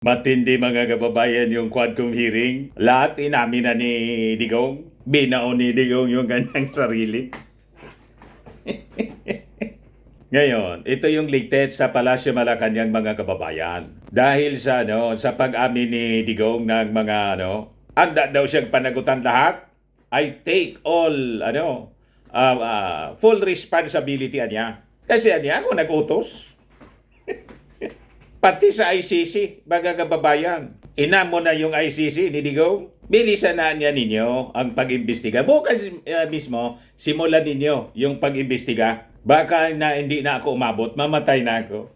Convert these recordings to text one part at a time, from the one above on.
Matindi mga kababayan yung Quadcom hearing. Lahat inamin na ni Digong. Binaon ni Digong yung kanyang sarili. Ngayon, ito yung latest sa Palasyo Malacanang mga kababayan. Dahil sa pag-amin ni Digong ng mga anda daw siyang panagutan lahat. I take all full responsibility niya. Kasi niya ako nag-utos. Pati sa ICC, mga kababayan. Inamo na yung ICC ni Digong. Bilisan na niya ninyo ang pag-imbestiga. Bukas mismo, simulan ninyo yung pag-imbestiga. Baka na hindi na ako umabot, mamatay na ako.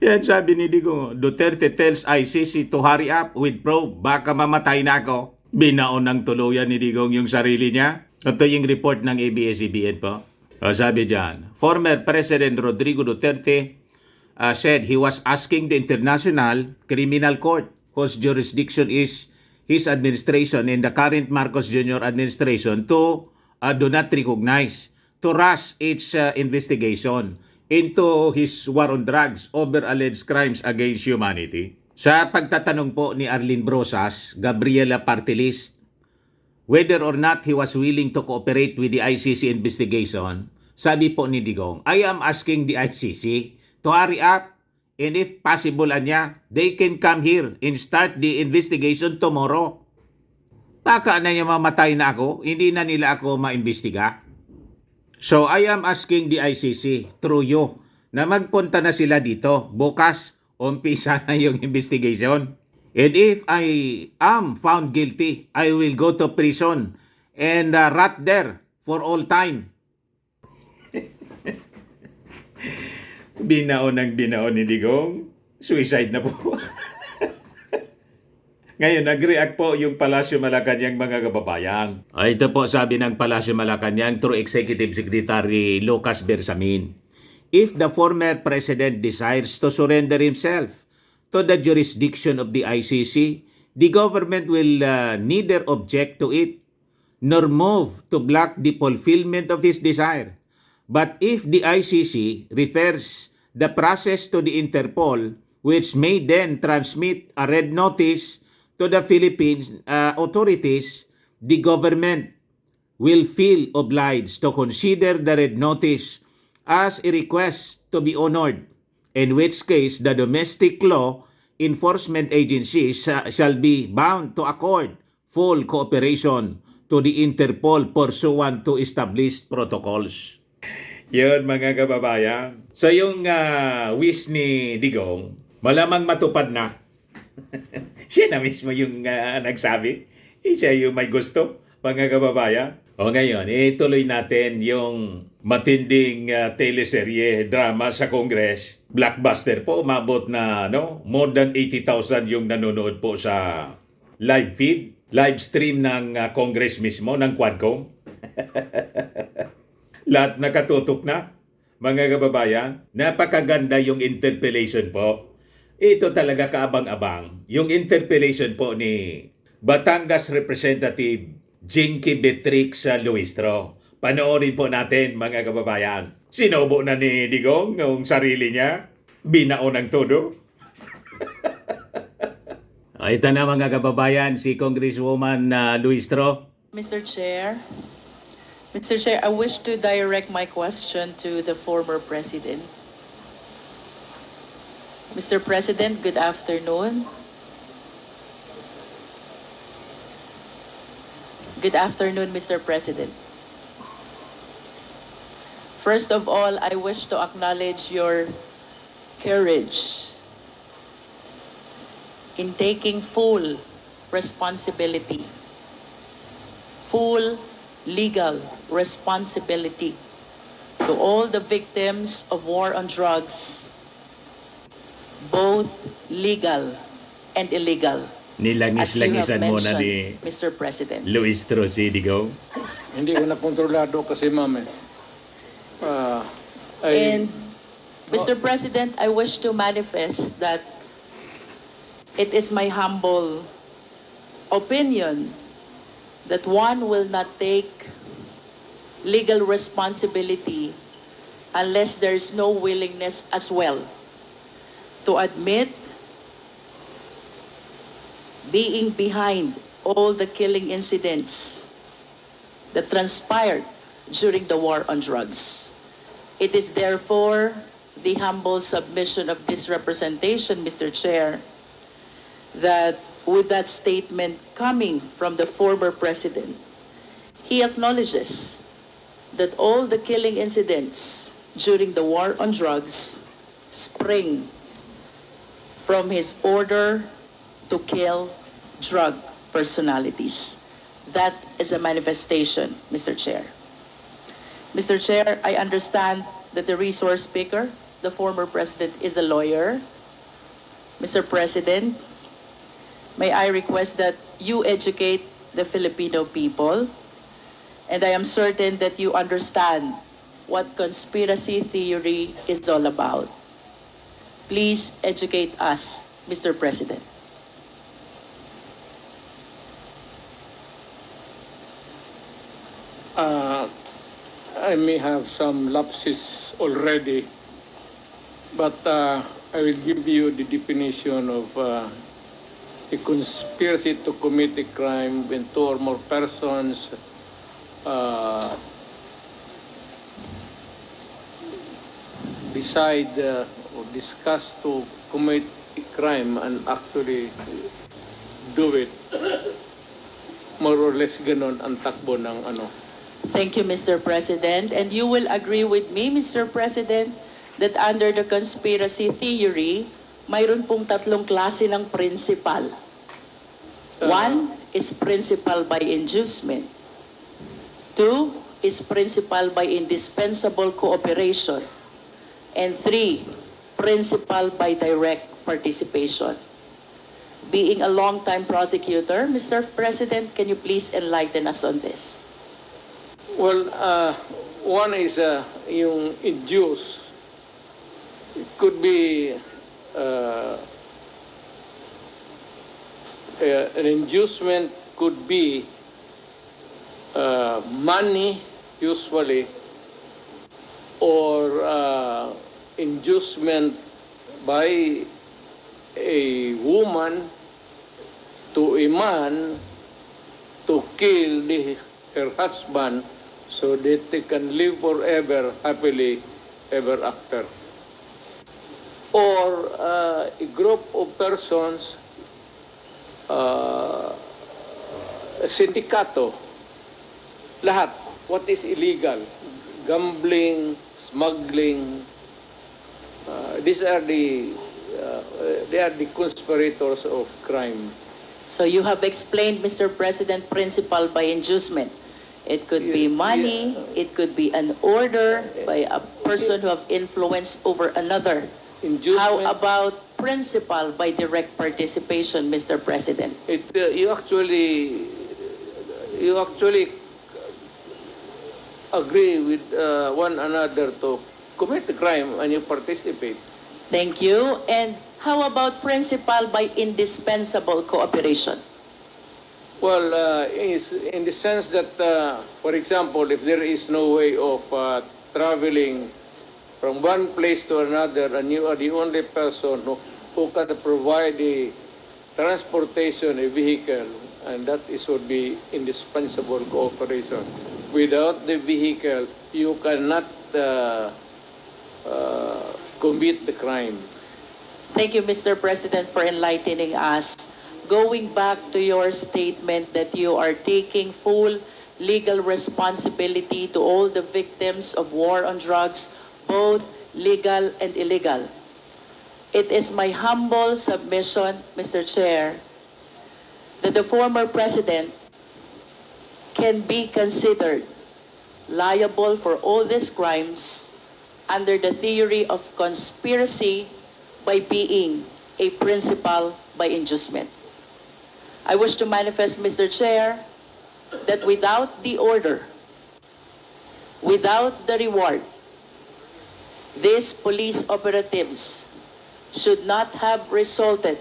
Yan sabi ni Digong, Duterte tells ICC to hurry up with probe. Baka mamatay na ako. Binaon ng tuluyan ni Digong yung sarili niya. Ito yung report ng ABS-CBN po. Sabi dyan, former President Rodrigo Duterte said he was asking the International Criminal Court, whose jurisdiction is his administration and the current Marcos Jr. administration, to do not recognize, to rush its investigation into his war on drugs over alleged crimes against humanity. Sa pagtatanong po ni Arlene Brosas, Gabriela Partilist, whether or not he was willing to cooperate with the ICC investigation, sabi po ni Digong, I am asking the ICC to hurry up, and if possible they can come here and start the investigation tomorrow. Baka na niya mamatay na ako, hindi na nila ako maimbestiga. So I am asking the ICC through you na magpunta na sila dito. Bukas, umpisa na yung investigation. And if I am found guilty, I will go to prison and rot there for all time. Binaon ni Digong. Suicide na po. Ngayon, nag-react po yung Palasyo Malacanang mga kababayan. Ito po sabi ng Palasyo Malacanang through Executive Secretary Lucas Bersamin. If the former president desires to surrender himself to the jurisdiction of the ICC, the government will neither object to it nor move to block the fulfillment of his desire. But if the ICC refers the process to the Interpol, which may then transmit a red notice to the Philippine authorities, the government will feel obliged to consider the red notice as a request to be honored, in which case the domestic law enforcement agencies shall be bound to accord full cooperation to the Interpol pursuant to established protocols. Yun mga kababayan. So yung wish ni Digong, malamang matupad na. Siya na mismo yung nagsabi. Siya yung may gusto, mga kababayan. O ngayon, ituloy natin yung matinding teleserye, drama sa Congress. Blockbuster po, umabot na more than 80,000 yung nanonood po sa live feed, live stream ng Congress mismo, ng Quadcom. Lahat nakatutok na, mga kababayan. Napakaganda yung interpellation po. Ito talaga kaabang-abang. Yung interpellation po ni Batangas Representative Jinky Beatrix Luistro. Panoorin po natin, mga kababayan. Sinubo na ni Digong ng sarili niya. Binaon ng todo. Ito na mga kababayan, si Congresswoman Luistro. Mr. Chair, I wish to direct my question to the former President. Mr. President, good afternoon. Good afternoon, Mr. President. First of all, I wish to acknowledge your courage in taking full responsibility, full legal responsibility to all the victims of war on drugs, both legal and illegal. Nilangis-langisan mo na ni Mr. President. Luistro si Digong. Hindi ko na kontrolado kasi ma'am And Mr. President, I wish to manifest that it is my humble opinion that one will not take legal responsibility unless there is no willingness as well to admit being behind all the killing incidents that transpired during the war on drugs. It is therefore the humble submission of this representation, Mr. Chair, that with that statement coming from the former president, he acknowledges that all the killing incidents during the war on drugs spring from his order to kill drug personalities. That is a manifestation, Mr. Chair. Mr. Chair, I understand that the resource speaker, the former president, is a lawyer. Mr. President, may I request that you educate the Filipino people, and I am certain that you understand what conspiracy theory is all about. Please educate us, Mr. President. I may have some lapses already, but I will give you the definition of a conspiracy to commit a crime when two or more persons decide or discuss to commit a crime and actually do it. More or less ganon ang takbo ng ano. Thank you, Mr. President. And you will agree with me, Mr. President, that under the conspiracy theory, mayroon pong tatlong klase ng principal. One is principal by inducement. Two is principal by indispensable cooperation. And three, principal by direct participation. Being a long-time prosecutor, Mr. President, can you please enlighten us on this? Well, one is yung induce. It could be an inducement could be money, usually, or inducement by a woman to a man to kill her husband so that they can live forever happily ever after. Or a group of persons, a sindikato, lahat, what is illegal, gambling, smuggling, these are they are the conspirators of crime. So you have explained, Mr. President, principal by inducement. It could be money, it could be an order by a person who have influence over another. Inducement, How about principal by direct participation, Mr. President? you actually agree with one another to commit the crime and you participate. Thank you. And how about principal by indispensable cooperation? Well, in the sense that, for example, if there is no way of traveling from one place to another and you are the only person who can provide the transportation, a vehicle, and that would be indispensable cooperation. Without the vehicle, you cannot commit the crime. Thank you, Mr. President, for enlightening us. Going back to your statement that you are taking full legal responsibility to all the victims of war on drugs, both legal and illegal. It is my humble submission, Mr. Chair, that the former president can be considered liable for all these crimes under the theory of conspiracy by being a principal by inducement. I wish to manifest, Mr. Chair, that without the order, without the reward, these police operatives should not have resulted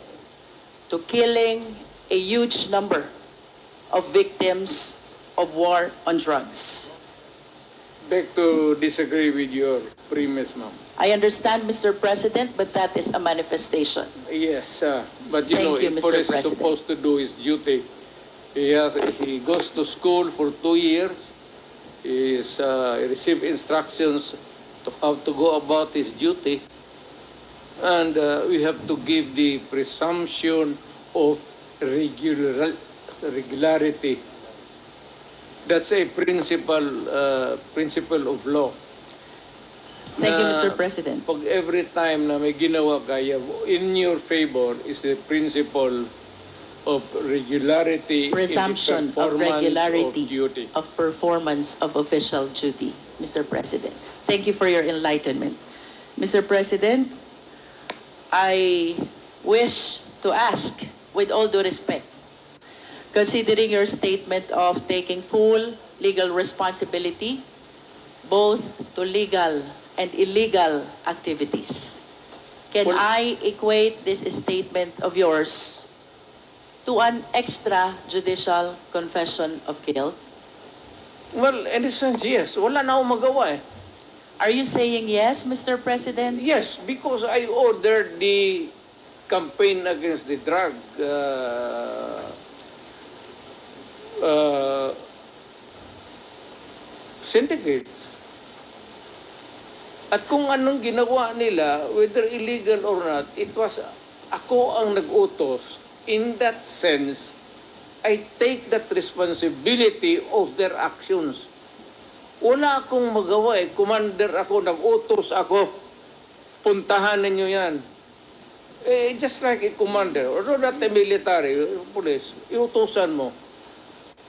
to killing a huge number of victims of war on drugs. Beg to disagree with your premise, ma'am. I understand, Mr. President, but that is a manifestation. Yes, but you Thank know, you, if Mr. police is President. supposed to do his duty. He goes to school for 2 years. He receive instructions to how to go about his duty. And we have to give the presumption of regularity. That's a principle of law. Thank you, Na Mr. President. Pag every time na may ginawa kaya in your favor is the principle of regularity Presumption in the of performance regularity of duty. of performance of official duty, Mr. President. Thank you for your enlightenment. Mr. President, I wish to ask, with all due respect, considering your statement of taking full legal responsibility, both to legal and illegal activities, can Well- I equate this statement of yours to an extrajudicial confession of guilt? Well, in a sense, yes. Wala na akong magawa eh. Are you saying yes, Mr. President? Yes, because I ordered the campaign against the drug syndicates. At kung anong ginawa nila, whether illegal or not, it was ako ang nag-utos. In that sense, I take that responsibility of their actions. Wala akong magawa eh. Commander ako, nag-utos ako. Puntahan ninyo yan. Eh, just like a commander, or not a military, police, iutusan mo.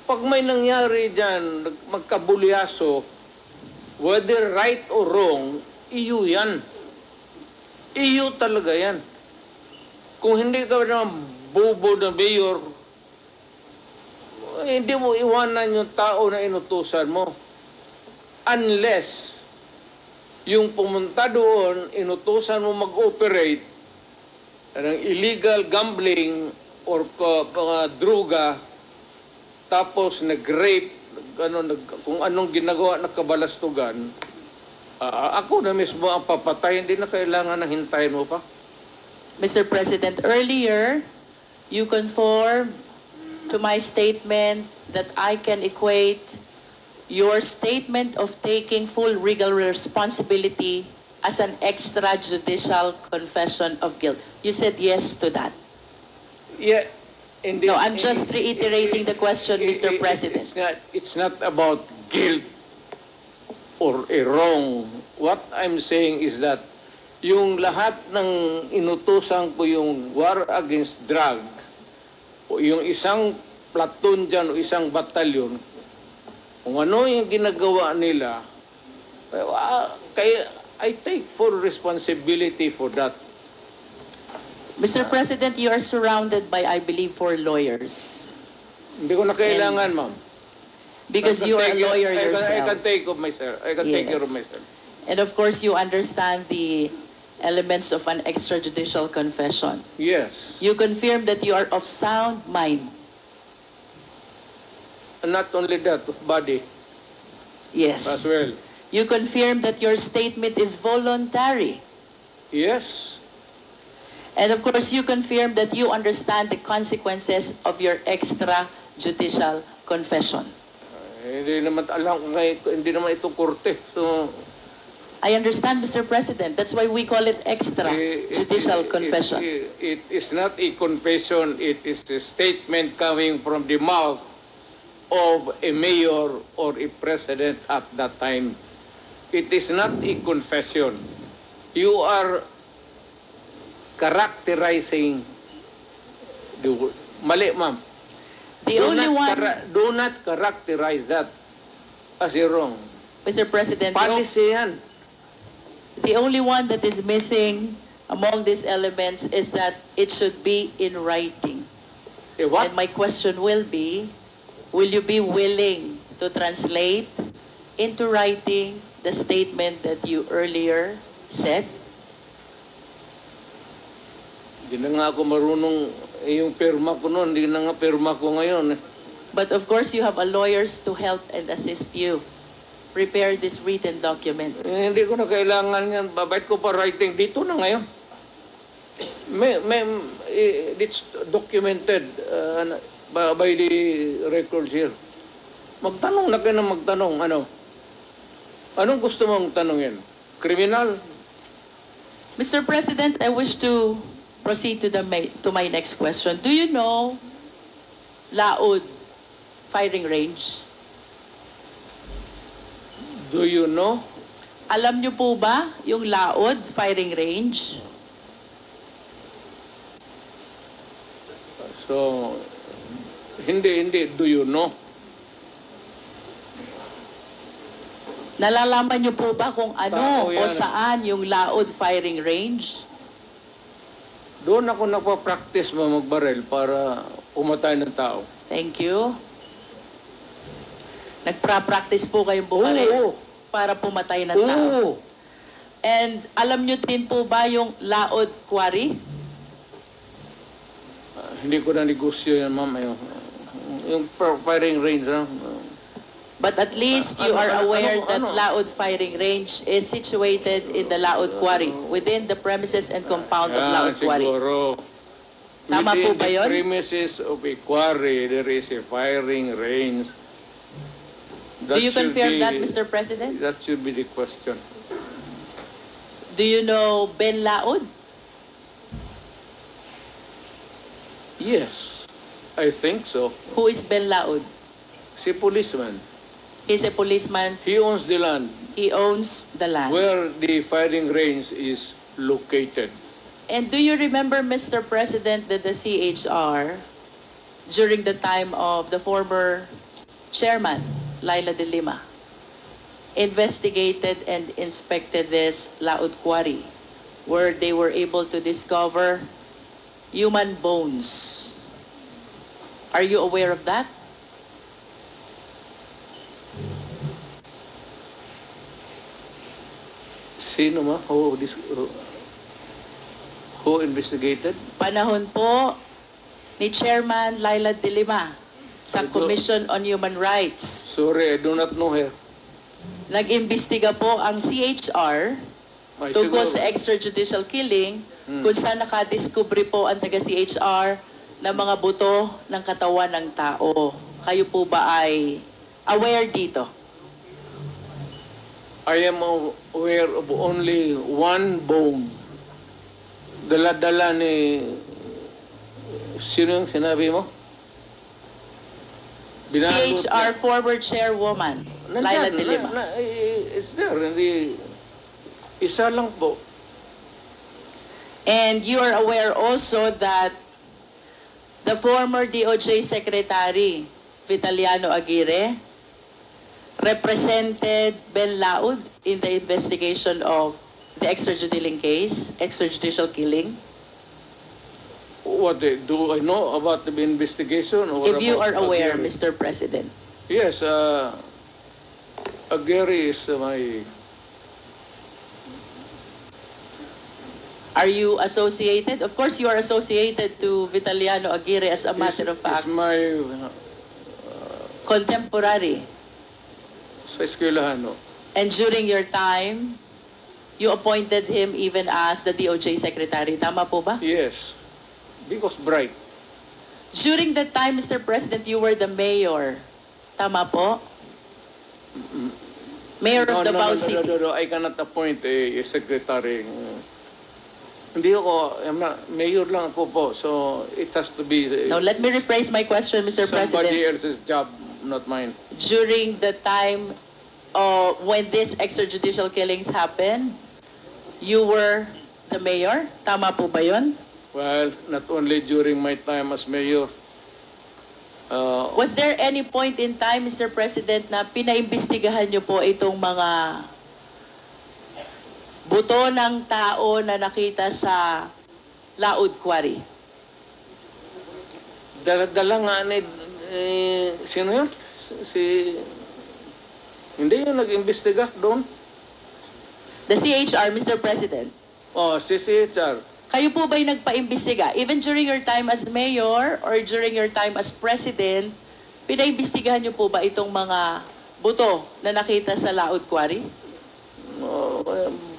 Pag may nangyari dyan, magkabulyaso, whether right or wrong, iyo yan. Iyo talaga yan. Kung hindi ka naman bobo na mayor, hindi mo iwanan yung tao na inutusan mo. Unless yung pumunta doon, inutusan mo mag-operate ng illegal gambling or droga, tapos nag-rape, kung anong ginagawa na kabalastugan, ako na mismo ang papatay, hindi na kailangan na hintayin mo pa. Mr. President, earlier, you conformed to my statement that I can equate your statement of taking full legal responsibility as an extrajudicial confession of guilt. You said yes to that. Yeah, indeed. No, I'm just reiterating the question, Mr. President. It's not about guilt or a wrong. What I'm saying is that yung lahat ng inutusan ko yung war against drugs, o yung isang platoon dyan o isang batalyon, kung ano yung ginagawa nila, kaya I take full responsibility for that. Mr. President, you are surrounded by, I believe, 4 lawyers. Hindi ko na kailangan, ma'am. Because you are a lawyer I yourself. can take of myself. I can take care of Yes. myself. And of course, you understand the elements of an extrajudicial confession. Yes. You confirm that you are of sound mind. And not only that, body Yes. as well. You confirm that your statement is voluntary. Yes. And of course, you confirm that you understand the consequences of your extrajudicial confession. Hindi naman alam kung hindi naman ito korte. So, I understand, Mr. President. That's why we call it extrajudicial confession. It is not a confession. It is a statement coming from the mouth of a mayor or a president at that time. It is not a confession. You are characterizing the word. Mali, ma'am. The only one, Do not characterize that as a wrong. Mr. President, Policy yan. the only one that is missing among these elements is that it should be in writing. Eh, what? And my question will be, will you be willing to translate into writing the statement that you earlier said? Hindi na nga ako marunong, yung pirma ko noon, hindi na nga pirma ko ngayon. But of course, you have a lawyers to help and assist you. prepare this written document? Hindi ko na kailangan yan. Babait ko pa writing dito na ngayon. It's documented by the records here. Magtanong na kayo ng magtanong. Anong gusto mong tanongin? Kriminal? Mr. President, I wish to proceed to my next question. Do you know Laod firing range? Do you know? Alam niyo po ba yung Laod firing range? So, hindi. Do you know? Nalalaman niyo po ba kung ano Tao o yan. saan yung Laod firing range? Doon ako nagpa-practice magbarel para pumatay ng tao. Thank you. Nagpa-practice po kayong bumaril Oo. para pumatay ng tao. Oo. And alam niyo din po ba yung Laod Quarry? Hindi ko na negosyo yan, ma'am. Yung firing range, But at least you are aware that Laod firing range is situated in the Laod Quarry, within the premises and compound of Laod Quarry. Siguro. Tama po Within ba the yun? premises of a quarry, there is a firing range. Do you should confirm be- that, Mr. President? That should be the question. Do you know Ben Laod? Yes, I think so. Who is Ben Laod? Si policeman. He's a policeman. He owns the land He owns the land. where the firing range is located. And do you remember, Mr. President, that the CHR, during the time of the former chairman, Laila de Lima, investigated and inspected this Laod Quarry, where they were able to discover human bones. Are you aware of that? Sino ma? Who investigated? Panahon po ni Chairman Laila de Lima sa Commission on Human Rights. Sorry, I do not know her. Nag-imbestiga po ang CHR Ay, tungkol siguro. sa extrajudicial killing kung saan nakadiskubre po ang taga-CHR ng mga buto ng katawan ng tao. Kayo po ba ay aware dito? I am aware of only one bone. Dala-dala ni... Sino yung sinabi mo? Binalot CHR niya. former chairwoman, Laila de Lima. It's there. Hindi... Isa lang po. And you are aware also that the former DOJ Secretary, Vitaliano Aguirre, represented Ben Laud in the investigation of the extrajudicial killing. What do I know about the investigation? Or If you are about aware, Aguirre? Mr. President. Yes, Aguirre is my... Are you associated? Of course, you are associated to Vitaliano Aguirre as a matter of fact, Is my... contemporary. Sa eskwelahan, no? And during your time, you appointed him even as the DOJ Secretary. Tama po ba? Yes. Because bright. During that time, Mr. President, you were the mayor. Tama po? Mayor of Davao City. No. I cannot appoint a secretary. Hindi ako, mayor lang ako po. So, it has to be Now, let me rephrase my question, Mr. somebody President. else's job, not mine. During the time when these extrajudicial killings happened, you were the mayor? Tama po ba yun? Well, not only during my time as mayor. Was there any point in time, Mr. President, na pinaimbestigahan niyo po itong mga buto ng tao na nakita sa Laod Quarry? Dala nga ni... sino yun? Hindi yung nag-imbestiga doon. The CHR, Mr. President. Oh, si CHR. Kayo po ba'y nagpaimbestiga? Even during your time as mayor or during your time as president, pinaimbestigahan niyo po ba itong mga buto na nakita sa Laod Quarry?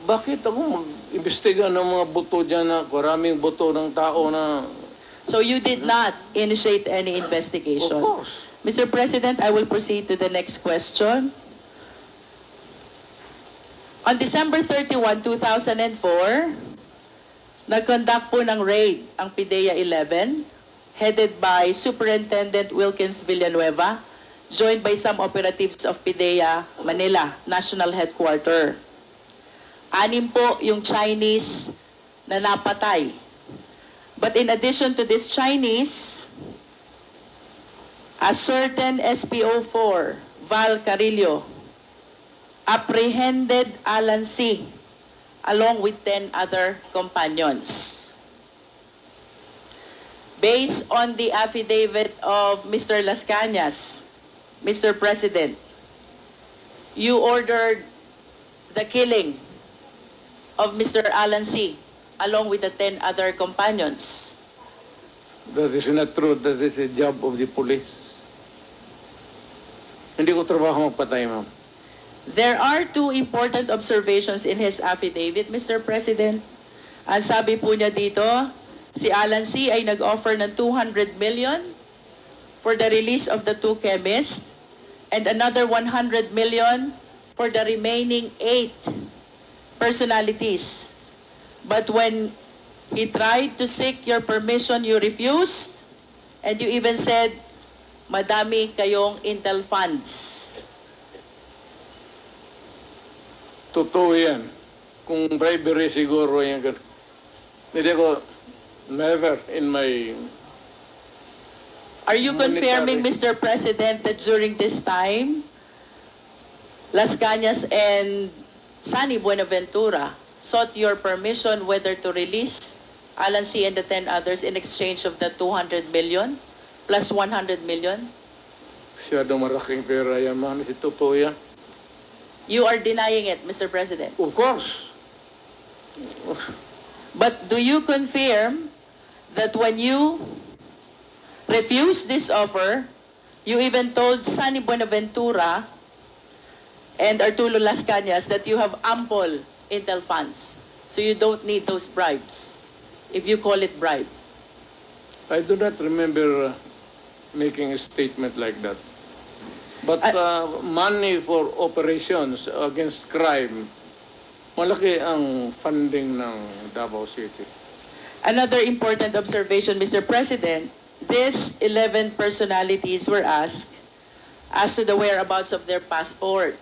Bakit ako mag-imbestiga ng mga buto dyan na maraming buto ng tao na... So you did not initiate any investigation? Of course. Mr. President, I will proceed to the next question. On December 31, 2004, nag-conduct po ng raid ang PIDEA 11, headed by Superintendent Wilkins Villanueva, joined by some operatives of PIDEA Manila, National Headquarter. 6 po yung Chinese na napatay. But in addition to this Chinese, a certain SPO4, Val Carillo, apprehended Alan C. along with 10 other companions. Based on the affidavit of Mr. Las Cañas, Mr. President, you ordered the killing of Mr. Alan C. along with the 10 other companions. That is not true. That is a job of the police. Hindi ko trabaho magpatay, ma'am. There are 2 important observations in his affidavit, Mr. President. Ang sabi po niya dito, si Alan C. ay nag-offer ng 200 million for the release of the 2 chemists and another 100 million for the remaining 8 personalities. But when he tried to seek your permission, you refused, and you even said, madami kayong intel funds. Totoo yan. Kung bribery siguro yan. Hindi ko, never in my... Are you confirming, Mr. President, that during this time, Las Cañas and Sunny Buenaventura sought your permission whether to release Alan C. and the 10 others in exchange of the 200 million plus 100 million? Siyado malaking pera yan, ma'am. Totoo yan. You are denying it, Mr. President. Of course. But do you confirm that when you refused this offer, you even told Sunny Buenaventura and Arturo Las Cañas that you have ample intel funds, so you don't need those bribes, if you call it bribe? I do not remember making a statement like that. But money for operations against crime, malaki ang funding ng Davao City. Another important observation, Mr. President, these 11 personalities were asked as to the whereabouts of their passport.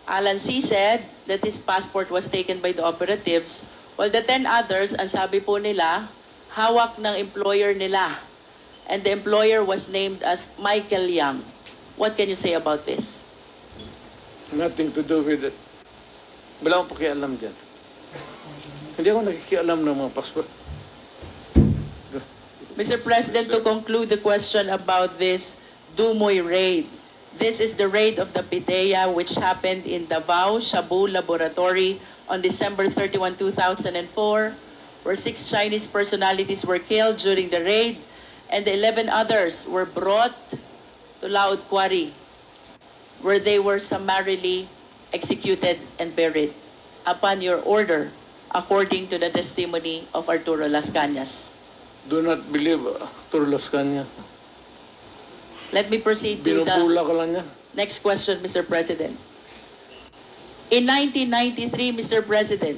Alan C. said that his passport was taken by the operatives, while the 10 others, ang sabi po nila, hawak ng employer nila. And the employer was named as Michael Yang. What can you say about this? Nothing to do with it. Wala akong pakialam dyan. Hindi ako nakikialam ng mga passport. Mr. President, to conclude the question about this Dumoy raid, this is the raid of the PIDEA which happened in Davao Shabu Laboratory on December 31, 2004, where 6 Chinese personalities were killed during the raid, and the 11 others were brought to Laod Quarry, where they were summarily executed and buried upon your order, according to the testimony of Arturo Las Cañas. Do not believe Turlos Kanya. Let me proceed to Binubula the ka lang yan. next question, Mr. President. In 1993, Mr. President,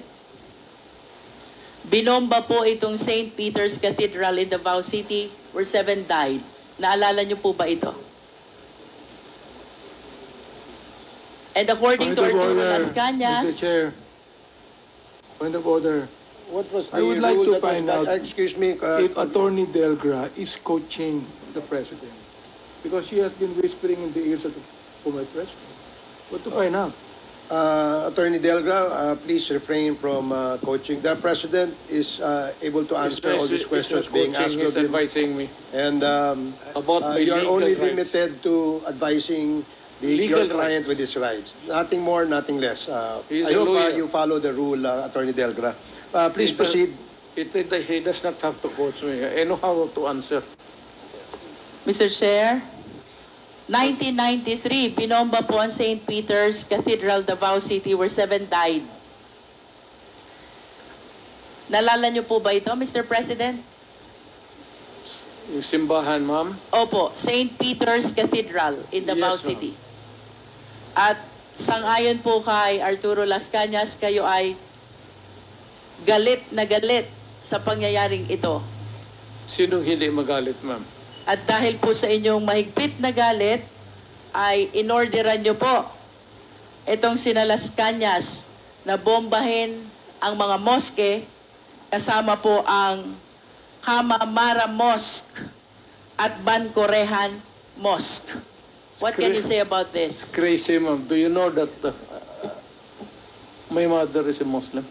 binomba po itong St. Peter's Cathedral in Davao City where 7 died. Naalala niyo po ba ito? And according to Arturo Las Mr. Cañas, Chair, point of order. What was the I would like rule to that find was, out excuse me, if Attorney Delgra is coaching the President, because she has been whispering in the ears of the former President. What to find out? Attorney Delgra, please refrain from coaching. The President is able to answer all these questions being asked He's of him. advising me. And About my you are legal only rights. limited to advising Legal your client rights. with his rights. Nothing more, nothing less. He's I a hope lawyer. you follow the rule, Attorney Delgra. Please proceed. He does not have to coach me. I know how to answer. Mr. Chair, 1993, binomba po ang St. Peter's Cathedral, Davao City, where 7 died. Nalala niyo po ba ito, Mr. President? Yung simbahan, ma'am? Opo, St. Peter's Cathedral in Davao Yes, ma'am. City. At sangayon po kay Arturo Las Cañas, kayo ay galit na galit sa pangyayaring ito. Sinong hindi magalit, ma'am? At dahil po sa inyong mahigpit na galit, ay inorderan nyo po itong sina Las Cañas na bombahin ang mga moske, kasama po ang Kamamara Mosque at Bancorehan Mosque. What can you say about this? Crazy, ma'am. Do you know that my mother is a Muslim?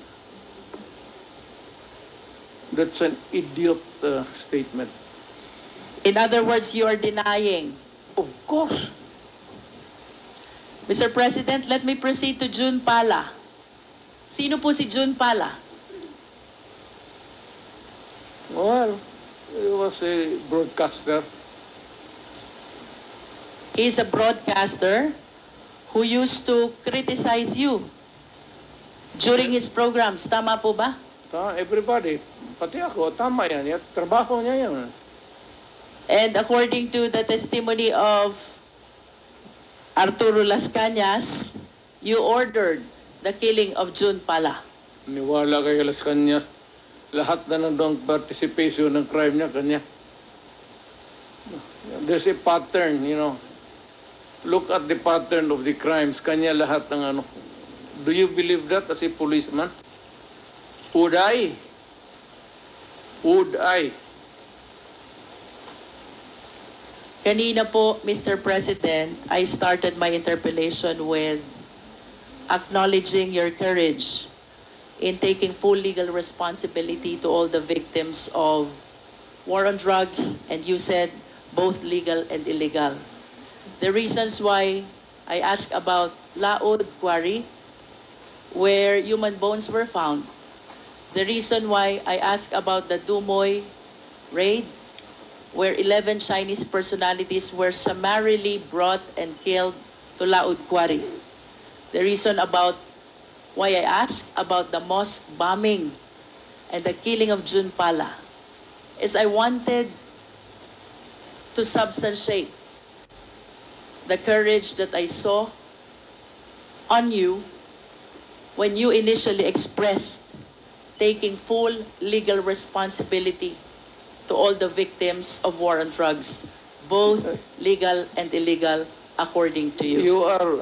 That's an idiot statement. In other words, you are denying. Of course. Mr. President, let me proceed to June Pala. Sino po si June Pala? Well, he was a broadcaster. He's a broadcaster who used to criticize you during his programs. Tama po ba? Everybody, pati ako, tama yan. Trabaho niya yan. And according to the testimony of Arturo Las Cañas, you ordered the killing of June Pala. Niwala kay Las Cañas. Lahat na nandang participation ng crime niya, kanya. There's a pattern, you know. Look at the pattern of the crimes. Kanya lahat ng ano. Do you believe that as a policeman? Would I? Would I? Kanina po, Mr. President, I started my interpellation with acknowledging your courage in taking full legal responsibility to all the victims of war on drugs, and you said both legal and illegal. The reasons why I asked about Laod Quarry, where human bones were found. The reason why I asked about the Dumoy raid, where 11 Chinese personalities were summarily brought and killed to Laod Quarry. The reason about why I asked about the mosque bombing and the killing of June Pala is I wanted to substantiate the courage that I saw on you when you initially expressed taking full legal responsibility to all the victims of war on drugs, both legal and illegal, according to you. You are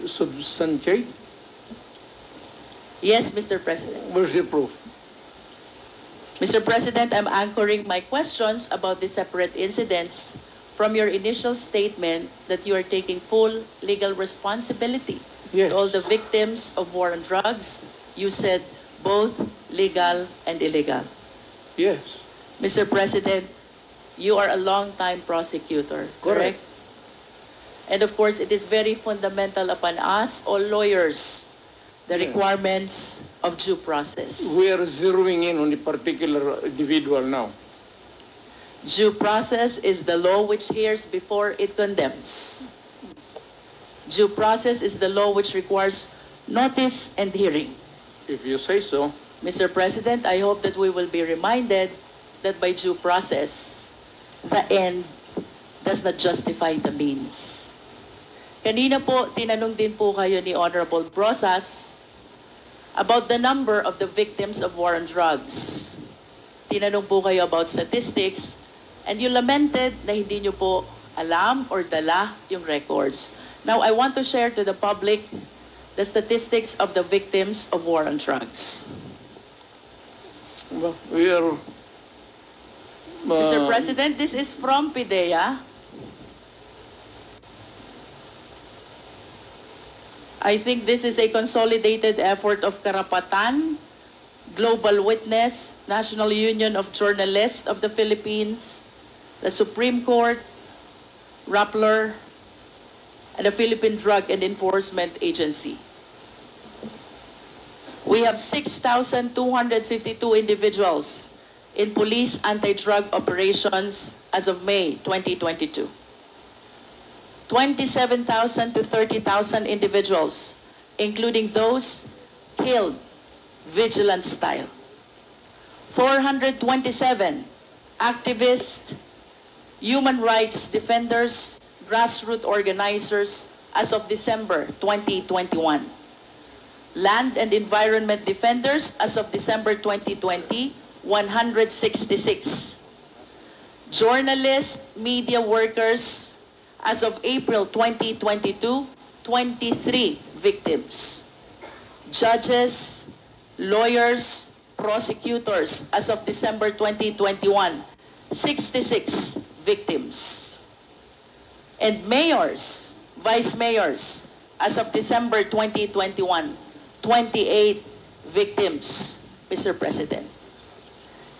substantiate? Yes, Mr. President. Where's the proof? Mr. President, I'm anchoring my questions about the separate incidents from your initial statement that you are taking full legal responsibility Yes. to all the victims of war on drugs. You said both legal and illegal. Yes. Mr. President, you are a long-time prosecutor, correct? And of course, it is very fundamental upon us, all lawyers, the Yeah. requirements of due process. We are zeroing in on a particular individual now. Due process is the law which hears before it condemns. Due process is the law which requires notice and hearing. If you say so. Mr. President, I hope that we will be reminded that by due process, the end does not justify the means. Kanina po, tinanong din po kayo ni Honorable Brosas about the number of the victims of war on drugs. Tinanong po kayo about statistics, and you lamented na hindi nyo po alam or dala yung records. Now, I want to share to the public the statistics of the victims of war on drugs. Well, we are... Mr. President, this is from PIDEA. I think this is a consolidated effort of Karapatan, Global Witness, National Union of Journalists of the Philippines, the Supreme Court, Rappler, and the Philippine Drug and Enforcement Agency. We have 6,252 individuals in police anti-drug operations as of May 2022. 27,000 to 30,000 individuals, including those killed vigilant style. 427 activists, human rights defenders, grassroots organizers as of December 2021. Land and environment defenders as of December 2020, 166. Journalists, media workers as of April 2022, 23 victims. Judges, lawyers, prosecutors as of December 2021, 66 victims. And mayors, vice mayors as of December 2021, 28 victims, Mr. President.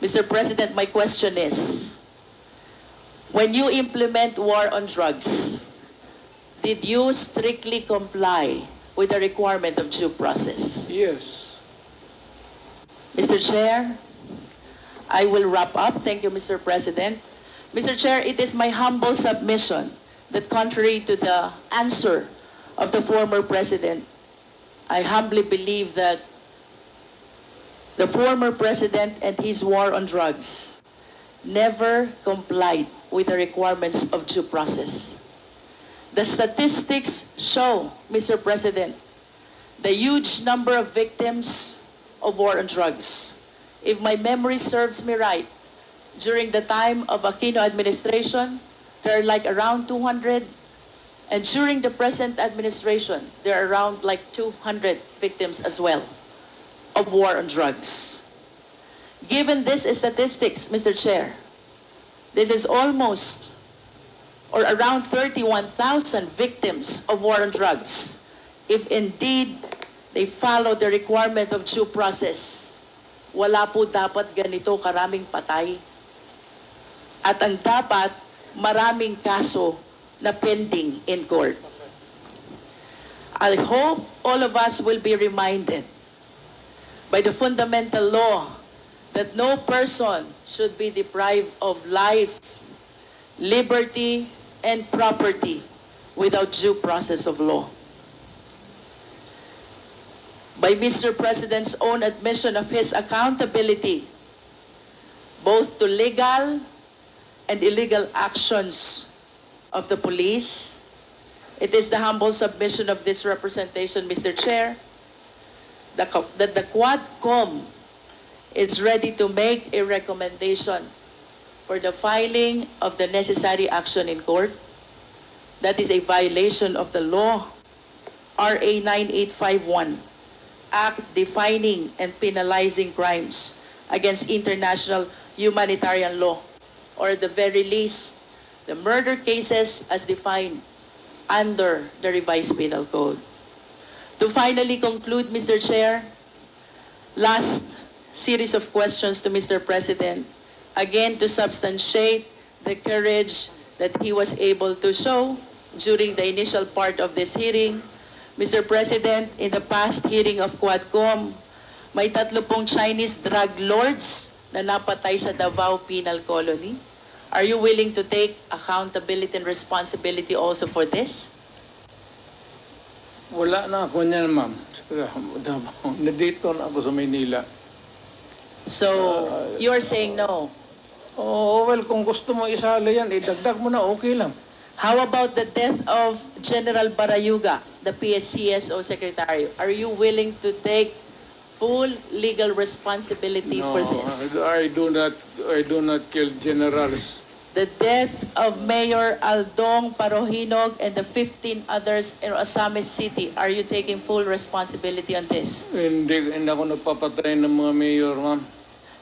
Mr. President, my question is, when you implement war on drugs, did you strictly comply with the requirement of due process? Yes. Mr. Chair, I will wrap up. Thank you, Mr. President. Mr. Chair, it is my humble submission that contrary to the answer of the former president, I humbly believe that the former president and his war on drugs never complied with the requirements of due process. The statistics show, Mr. President, the huge number of victims of war on drugs. If my memory serves me right, during the time of Aquino administration, there are like around 200, and during the present administration, there are around like 200 victims as well of war on drugs. Given these statistics, Mr. Chair, this is almost or around 31,000 victims of war on drugs if indeed they follow the requirement of due process. Wala po dapat ganito karaming patay. At ang dapat, maraming kaso na pending in court. I hope all of us will be reminded by the fundamental law that no person should be deprived of life, liberty, and property without due process of law. By Mr. President's own admission of his accountability, both to legal and illegal actions of the police, it is the humble submission of this representation, Mr. Chair, that the Quadcom is ready to make a recommendation for the filing of the necessary action in court. That is a violation of the law, RA 9851, Act defining and penalizing crimes against international humanitarian law, or at the very least, the murder cases as defined under the revised penal code. To finally conclude, Mr. Chair, last series of questions to Mr. President, again to substantiate the courage that he was able to show during the initial part of this hearing. Mr. President, in the past hearing of Quadcom, may 3 Chinese drug lords na napatay sa Davao Penal Colony. Are you willing to take accountability and responsibility also for this? Wala na ako niyan, ma'am. Nandito na ako sa Maynila. So, you are saying no. Oh, well, kung gusto mo isali yan, idagdag mo na, okay lang. How about the death of General Barayuga, the PSCSO Secretary? Are you willing to take full legal responsibility for this? I do not kill generals. The death of Mayor Aldong Parohinog and the 15 others in Osamis City, are you taking full responsibility on this? Hindi ako nagpapatay ng mga mayor, ma'am.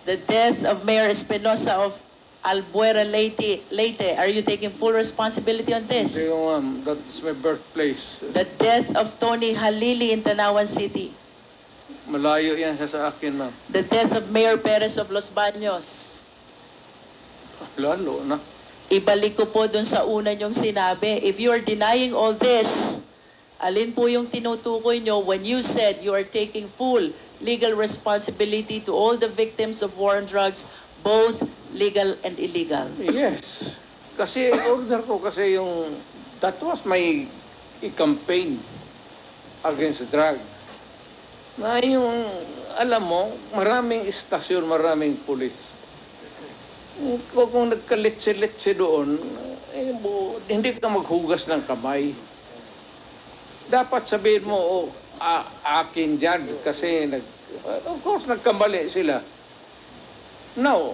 The death of Mayor Espinosa of Albuera Leyte, are you taking full responsibility on this? Hindi ko, ma'am. That's my birthplace. The death of Tony Halili in Tanawan City. Malayo yan siya sa akin, ma'am. The death of Mayor Perez of Los Baños. Lalo na. Ibalik ko po dun sa una niyong sinabi. If you are denying all this, alin po yung tinutukoy nyo when you said you are taking full legal responsibility to all the victims of war on drugs, both legal and illegal? Yes. Kasi order ko kasi yung That was my campaign against drugs. Na yung, alam mo, maraming istasyon, maraming pulis. Kung nagkaletse-letse doon, hindi ka maghugas ng kamay. Dapat sabihin mo, akin dyan, kasi of course, nagkamali sila. Now,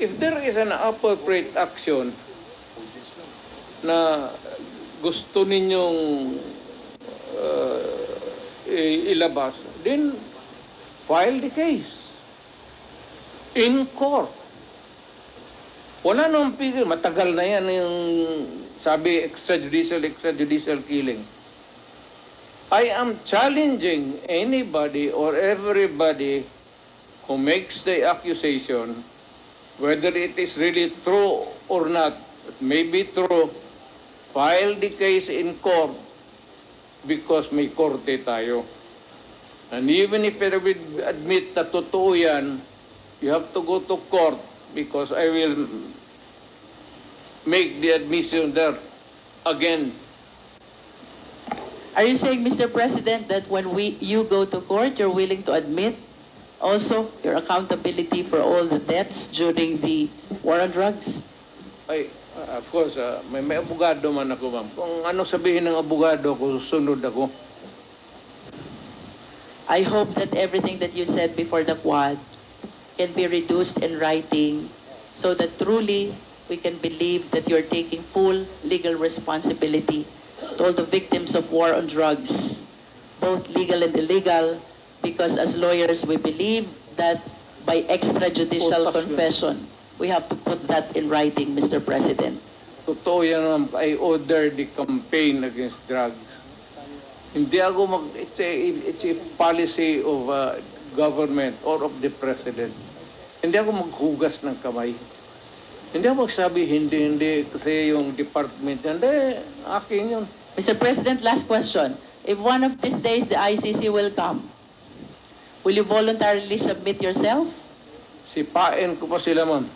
if there is an appropriate action na gusto ninyong ilabas, then file the case in court. Wala nang pigil. Matagal na yan yung sabi extrajudicial killing. I am challenging anybody or everybody who makes the accusation, whether it is really true or not, it may be true, file the case in court because may korte tayo. And even if I will admit na totoo yan, you have to go to court because I will make the admission there again. Are you saying, Mr. President, that when you go to court, you're willing to admit also your accountability for all the deaths during the war on drugs? Ay, of course, may abogado man ako, ma'am. Kung ano sabihin ng abogado ko, sunod ako. I hope that everything that you said before the Quad can be reduced in writing so that truly we can believe that you're taking full legal responsibility to all the victims of war on drugs, both legal and illegal, because as lawyers we believe that by extrajudicial confession, we have to put that in writing, Mr. President. Totoo yan, ma'am. I order the campaign against drugs. Hindi ako it's a policy of government or of the president. Hindi ako maghugas ng kamay. Hindi ako magsabi, hindi, kasi yung department, hindi, akin yun. Mr. President, last question. If one of these days the ICC will come, will you voluntarily submit yourself? Sipain ko pa sila, ma'am.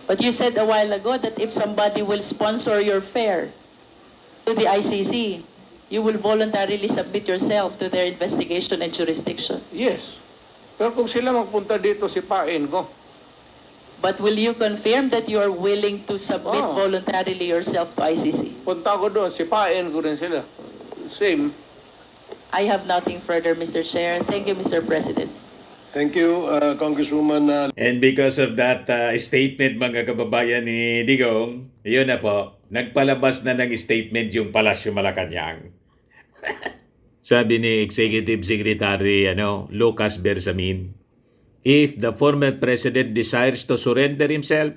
But you said a while ago that if somebody will sponsor your fare to the ICC, you will voluntarily submit yourself to their investigation and jurisdiction. Yes. Pero kung sila magpunta dito, sipain ko. But will you confirm that you are willing to submit Oh. voluntarily yourself to ICC? Punta ko doon, sipain ko rin sila. Same. I have nothing further, Mr. Chair. Thank you, Mr. President. Thank you, Congresswoman. And because of that statement, mga kababayan ni Digong, yun na po, nagpalabas na ng statement yung Palasyo Malacanang. Sabi ni Executive Secretary Lucas Bersamin, if the former president desires to surrender himself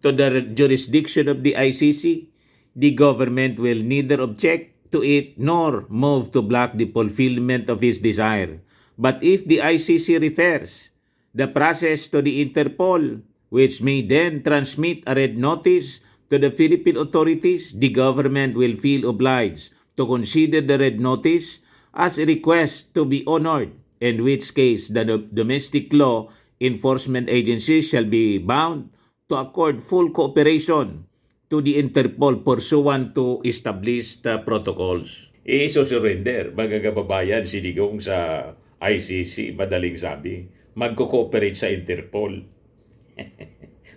to the jurisdiction of the ICC, the government will neither object to it nor move to block the fulfillment of his desire. But if the ICC refers the process to the Interpol, which may then transmit a red notice to the Philippine authorities, the government will feel obliged to consider the red notice as a request to be honored, in which case the domestic law enforcement agencies shall be bound to accord full cooperation to the Interpol pursuant to established protocols. Iso-surrender, mga kababayan, si Digong sa ICC, madaling sabi, magko-cooperate sa Interpol.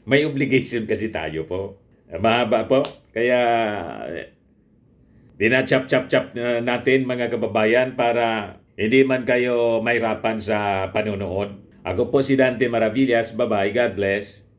May obligation kasi tayo po. Mahaba po, kaya dinachap-chap-chap natin mga kababayan para hindi man kayo mahirapan sa panonood. Ako po si Dante Maravillas. Bye-bye. God bless.